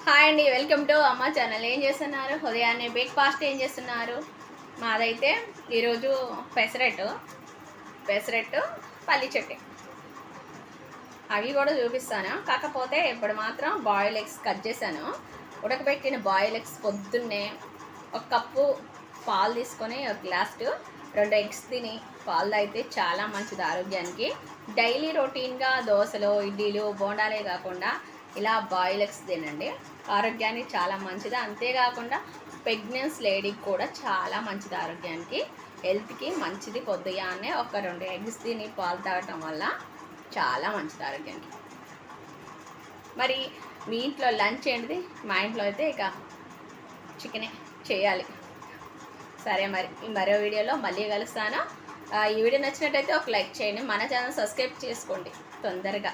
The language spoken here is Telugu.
హాయ్ అండి, వెల్కమ్ టు అమ్మ ఛానల్. ఏం చేస్తున్నారు? ఉదయాన్నే బ్రేక్ఫాస్ట్ ఏం చేస్తున్నారు? మాదైతే ఈరోజు పెసరట్టు పల్లి చట్నీ అవి కూడా చూపిస్తాను. కాకపోతే ఇప్పుడు మాత్రం బాయిల్ ఎగ్స్ కట్ చేశాను. ఉడకబెట్టిన బాయిల్ ఎగ్స్ పొద్దున్నే ఒక కప్పు పాలు తీసుకొని ఒక గ్లాసు 2 ఎగ్స్ తిని పాలు తాగితే చాలా మంచిది ఆరోగ్యానికి. డైలీ రొటీన్గా దోశలు, ఇడ్లీలు, బోండాలే కాకుండా ఇలా బాయిల్ ఎగ్స్ తినండి, ఆరోగ్యానికి చాలా మంచిది. అంతేకాకుండా ప్రెగ్నెన్స్ లేడీకి కూడా చాలా మంచిది, ఆరోగ్యానికి హెల్త్కి మంచిది. పొద్దుగానే ఒక 2 ఎగ్స్ తిని పాలు తాగటం వల్ల చాలా మంచిది ఆరోగ్యానికి. మరి మీ ఇంట్లో లంచ్ ఏంటిది? మా ఇంట్లో అయితే ఇక చికెనే చేయాలి. సరే, మరి మరో వీడియోలో మళ్ళీ కలుస్తాను. ఈ వీడియో నచ్చినట్టయితే ఒక లైక్ చేయండి, మన ఛానల్ సబ్స్క్రైబ్ చేసుకోండి తొందరగా.